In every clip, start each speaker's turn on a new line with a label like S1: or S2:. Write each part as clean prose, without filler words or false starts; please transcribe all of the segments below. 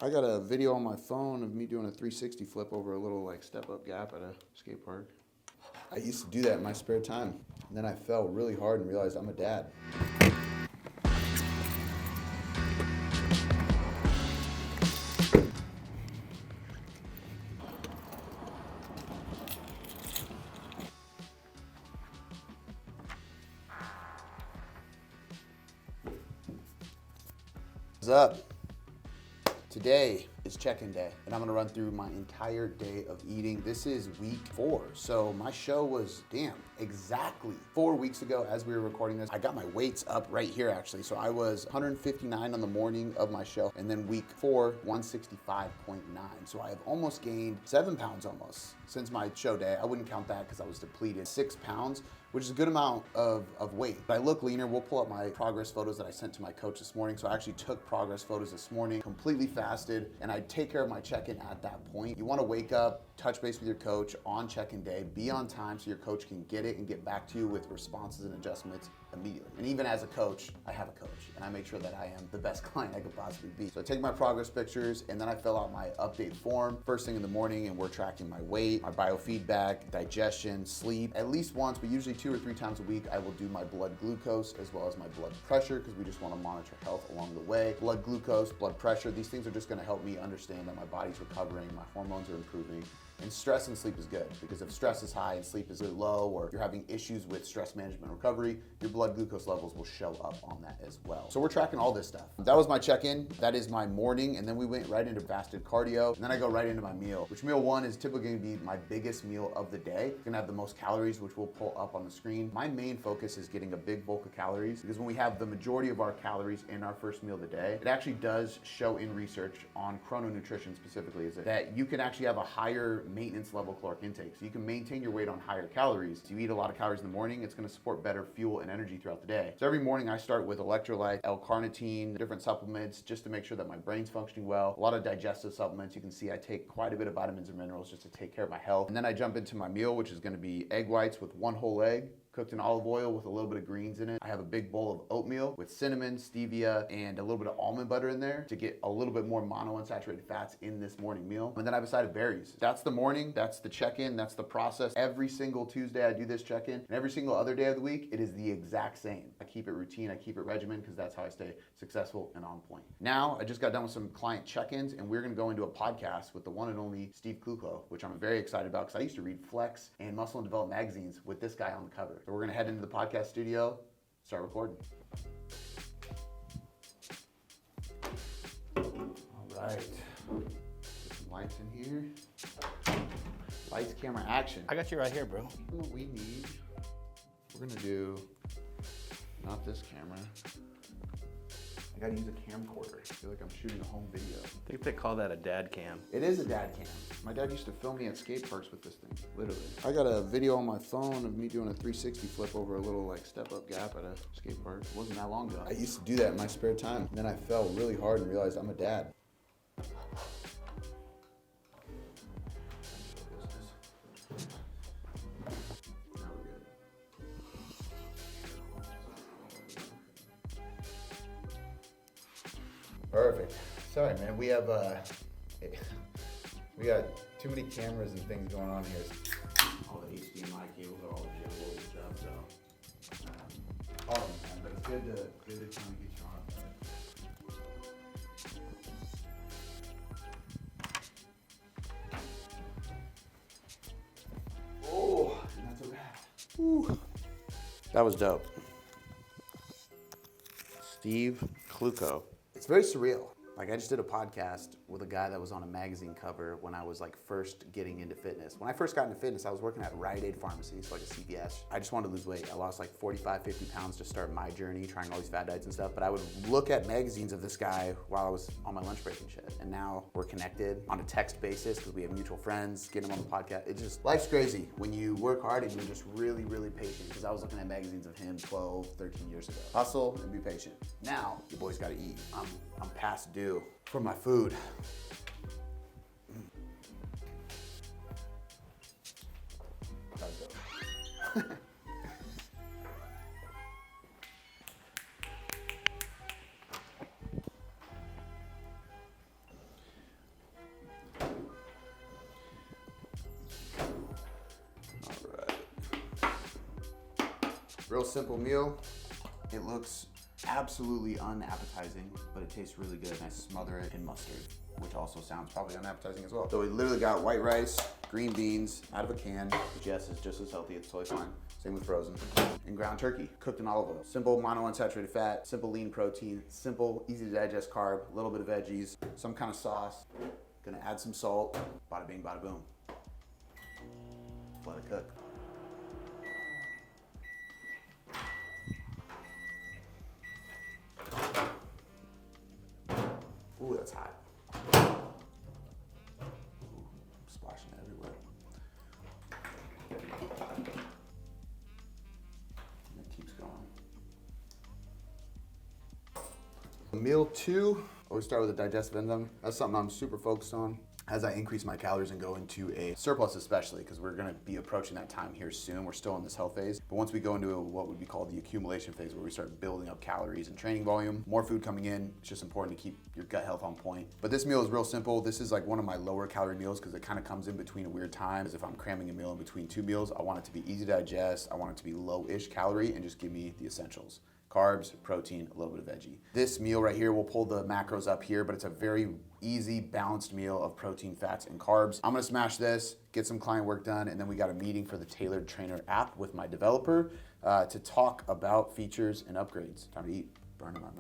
S1: I got a video on my phone of me doing a 360 flip over a little like step-up gap at a skate park. I used to do that in my spare time. And then I fell really hard and realized I'm a dad. What's up? Today is check-in day, and I'm gonna run through my entire day of eating. This is week 4, so my show was, exactly 4 weeks ago as we were recording this. I got my weights up right here actually, so I was 159 on the morning of my show, and then week 4, 165.9. So I have almost gained 7 pounds almost since my show day. I wouldn't count that because I was depleted. 6 pounds, which is a good amount of weight. But I look leaner. We'll pull up my progress photos that I sent to my coach this morning. So I actually took progress photos this morning, completely fasted, and I take care of my check-in at that point. You wanna wake up, touch base with your coach on check-in day, be on time so your coach can get it and get back to you with responses and adjustments immediately. And even as a coach, I have a coach, and I make sure that I am the best client I could possibly be. So I take my progress pictures, and then I fill out my update form first thing in the morning, and we're tracking my weight, my biofeedback, digestion, sleep. At least once, but usually 2 or 3 times a week, I will do my blood glucose as well as my blood pressure, because we just want to monitor health along the way. Blood glucose, blood pressure, these things are just going to help me understand that my body's recovering, my hormones are improving. And stress and sleep is good, because if stress is high and sleep is really low, or you're having issues with stress management recovery, your blood glucose levels will show up on that as well. So we're tracking all this stuff. That was my check-in. That is my morning, and then we went right into fasted cardio, and then I go right into my meal, which meal 1 is typically going to be my biggest meal of the day. It's going to have the most calories, which we'll pull up on the screen. My main focus is getting a big bulk of calories, because when we have the majority of our calories in our first meal of the day, it actually does show in research on chrononutrition specifically, is that you can actually have a higher maintenance level caloric intake. So you can maintain your weight on higher calories. So you eat a lot of calories in the morning, it's going to support better fuel and energy throughout the day. So every morning I start with electrolyte, L-carnitine, different supplements just to make sure that my brain's functioning well. A lot of digestive supplements. You can see I take quite a bit of vitamins and minerals just to take care of my health. And then I jump into my meal, which is going to be egg whites with 1 whole egg, cooked in olive oil with a little bit of greens in it. I have a big bowl of oatmeal with cinnamon, stevia, and a little bit of almond butter in there to get a little bit more monounsaturated fats in this morning meal. And then I have a side of berries. That's the morning, that's the check-in, that's the process. Every single Tuesday I do this check-in, and every single other day of the week, it is the exact same. I keep it routine, I keep it regimented, because that's how I stay successful and on point. Now, I just got done with some client check-ins, and we're gonna go into a podcast with the one and only Steve Kluko, which I'm very excited about, because I used to read Flex and Muscle and Develop magazines with this guy on the cover. So we're gonna head into the podcast studio, start recording. All right, put some lights in here. Lights, camera, action.
S2: I got you right here, bro.
S1: What we need, we're gonna do, not this camera. I gotta use a camcorder. I feel like I'm shooting a home video.
S2: I think they call that a dad cam.
S1: It is a dad cam. My dad used to film me at skate parks with this thing, literally. I got a video on my phone of me doing a 360 flip over a little like step-up gap at a skate park. It wasn't that long ago. I used to do that in my spare time. And then I fell really hard and realized I'm a dad. Perfect. Sorry, man. We have we got too many cameras and things going on here. All the HDMI cables are all jumbled and stuff. So, awesome, man. But it's good to kind of get you on. Oh, not so bad. Ooh. That was dope. Steve Kluko. It's very surreal. Like, I just did a podcast with a guy that was on a magazine cover when I was like first getting into fitness. When I first got into fitness, I was working at Rite Aid Pharmacy, so like a CVS. I just wanted to lose weight. I lost like 45, 50 pounds to start my journey, trying all these fad diets and stuff. But I would look at magazines of this guy while I was on my lunch break and shit. And now we're connected on a text basis because we have mutual friends, getting him on the podcast. It's just, life's crazy when you work hard and you're just really, really patient. Because I was looking at magazines of him 12, 13 years ago. Hustle and be patient. Now, your boy's gotta eat. I'm past due for my food. Real simple meal. It looks absolutely unappetizing, but it tastes really good, and I smother it in mustard, which also sounds probably unappetizing as well. So we literally got white rice, green beans out of a can. Yes, it's just as healthy, it's totally fine. Same with frozen. And ground turkey, cooked in olive oil. Simple monounsaturated fat, simple lean protein, simple, easy to digest carb, a little bit of veggies, some kind of sauce. Gonna add some salt, bada bing, bada boom. Let it cook. Ooh, that's hot. Ooh, I'm splashing everywhere. And it keeps going. Meal 2, always start with a digestive enzyme. That's something I'm super focused on as I increase my calories and go into a surplus, especially because we're gonna be approaching that time here soon. We're still in this health phase, but once we go into what would be called the accumulation phase, where we start building up calories and training volume, more food coming in, it's just important to keep your gut health on point. But this meal is real simple. This is like one of my lower calorie meals because it kind of comes in between a weird time. As if I'm cramming a meal in between 2 meals, I want it to be easy to digest. I want it to be low-ish calorie and just give me the essentials. Carbs, protein, a little bit of veggie. This meal right here, we'll pull the macros up here, but it's a very easy, balanced meal of protein, fats, and carbs. I'm gonna smash this, get some client work done, and then we got a meeting for the Tailored Trainer app with my developer to talk about features and upgrades. Time to eat, burning my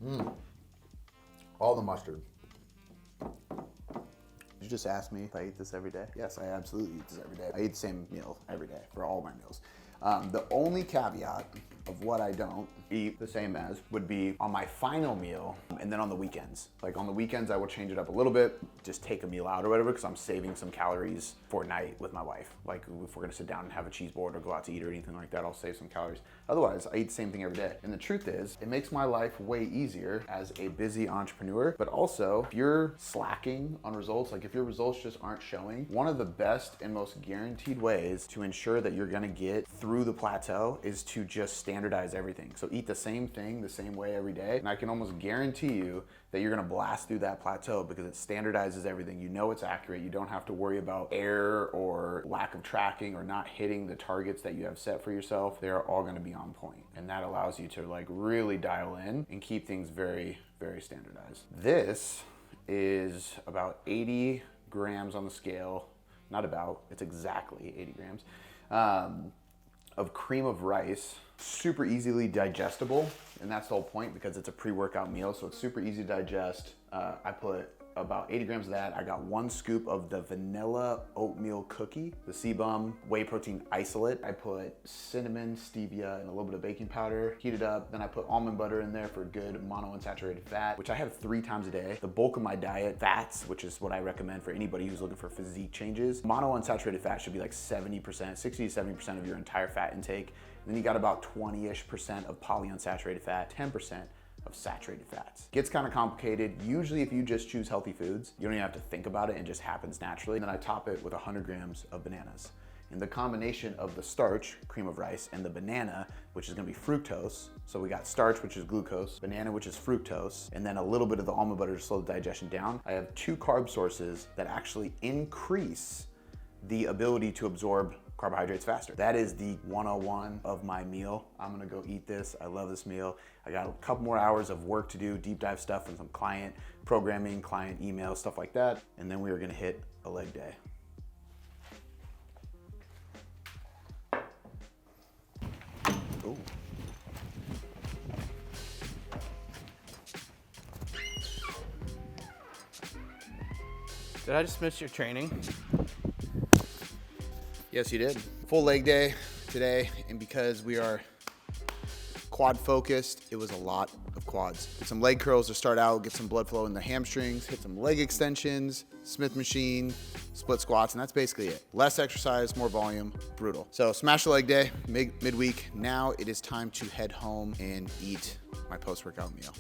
S1: mouth. All the mustard. Did you just ask me if I eat this every day? Yes, I absolutely eat this every day. I eat the same meal every day for all my meals. The only caveat of what I don't eat the same as would be on my final meal and then on the weekends. Like on the weekends, I will change it up a little bit, just take a meal out or whatever, because I'm saving some calories for night with my wife. Like if we're gonna sit down and have a cheese board or go out to eat or anything like that, I'll save some calories. Otherwise, I eat the same thing every day. And the truth is, it makes my life way easier as a busy entrepreneur, but also if you're slacking on results, like if your results just aren't showing, one of the best and most guaranteed ways to ensure that you're gonna get through the plateau is to just standardize everything. So eat the same thing the same way every day, and I can almost guarantee you that you're gonna blast through that plateau because it standardizes everything. You know it's accurate. You don't have to worry about error or lack of tracking or not hitting the targets that you have set for yourself. They're all gonna be on point, and that allows you to like really dial in and keep things very, very standardized. This is about 80 grams on the scale, not about, it's exactly 80 grams, of cream of rice, super easily digestible, and that's the whole point because it's a pre-workout meal, so it's super easy to digest. I put about 80 grams of that. I got 1 scoop of the vanilla oatmeal cookie, the CBUM whey protein isolate. I put cinnamon, stevia, and a little bit of baking powder, heat it up. Then I put almond butter in there for good monounsaturated fat, which I have 3 times a day. The bulk of my diet, fats, which is what I recommend for anybody who's looking for physique changes. Monounsaturated fat should be like 70%, 60 to 70% of your entire fat intake. And then you got about 20-ish% of polyunsaturated fat, 10% of saturated fats. Gets kind of complicated. Usually if you just choose healthy foods, you don't even have to think about it, and it just happens naturally. And then I top it with 100 grams of bananas. And the combination of the starch, cream of rice, and the banana, which is gonna be fructose. So we got starch, which is glucose, banana, which is fructose, and then a little bit of the almond butter to slow the digestion down. I have 2 carb sources that actually increase the ability to absorb carbohydrates faster. That is the 101 of my meal. I'm gonna go eat this. I love this meal. I got a couple more hours of work to do, deep dive stuff and some client programming, client emails, stuff like that. And then we are gonna hit a leg day. Ooh.
S2: Did I just miss your training?
S1: Yes, you did. Full leg day today, and because we are quad focused, it was a lot of quads. Did some leg curls to start out, get some blood flow in the hamstrings, hit some leg extensions, Smith machine, split squats, and that's basically it. Less exercise, more volume, brutal. So smash the leg day, midweek. Now it is time to head home and eat my post-workout meal,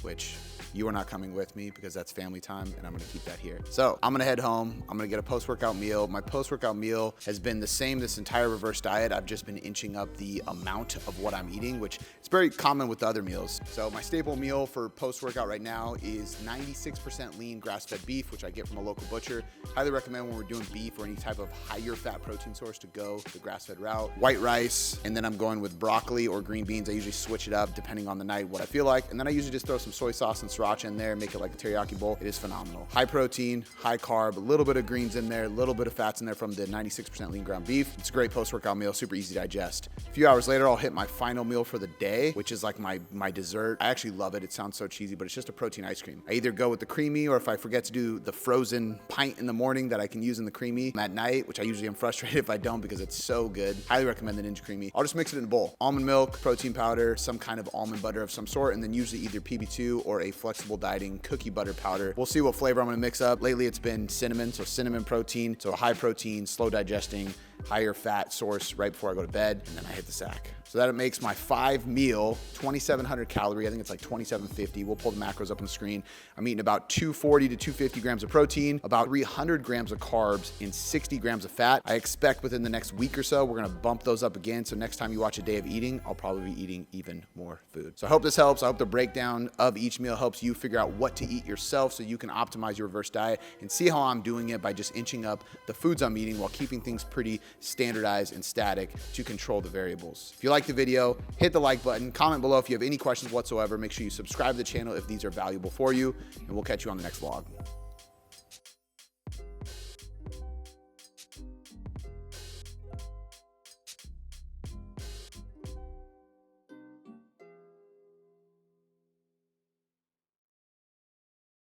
S1: which you are not coming with me because that's family time, and I'm gonna keep that here. So I'm gonna head home. I'm gonna get a post-workout meal. My post-workout meal has been the same this entire reverse diet. I've just been inching up the amount of what I'm eating, which it's very common with the other meals. So my staple meal for post-workout right now is 96% lean grass-fed beef, which I get from a local butcher. Highly recommend when we're doing beef or any type of higher fat protein source to go the grass-fed route. White rice, and then I'm going with broccoli or green beans. I usually switch it up depending on the night, what I feel like. And then I usually just throw some soy sauce and sriracha in there, make it like a teriyaki bowl. It is phenomenal. High protein, high carb, a little bit of greens in there, a little bit of fats in there from the 96% lean ground beef. It's a great post-workout meal, super easy to digest. A few hours later, I'll hit my final meal for the day, which is like my dessert. I actually love it. It sounds so cheesy, but it's just a protein ice cream. I either go with the creamy, or if I forget to do the frozen pint in the morning that I can use in the creamy at night, which I usually am frustrated if I don't because it's so good. Highly recommend the Ninja Creamy. I'll just mix it in a bowl. Almond milk, protein powder, some kind of almond butter of some sort, and then usually either PB2 or a flexible dieting cookie butter powder. We'll see what flavor I'm gonna mix up. Lately it's been cinnamon, so cinnamon protein, so a high protein, slow digesting, higher fat source right before I go to bed, and then I hit the sack. So that makes my 5 meal, 2,700 calorie. I think it's like 2,750. We'll pull the macros up on the screen. I'm eating about 240 to 250 grams of protein, about 300 grams of carbs, and 60 grams of fat. I expect within the next week or so, we're gonna bump those up again. So next time you watch a day of eating, I'll probably be eating even more food. So I hope this helps. I hope the breakdown of each meal helps you figure out what to eat yourself so you can optimize your reverse diet and see how I'm doing it by just inching up the foods I'm eating while keeping things pretty standardized and static to control the variables. If you like the video, hit the like button, comment below if you have any questions whatsoever. Make sure you subscribe to the channel if these are valuable for you, and we'll catch you on the next vlog.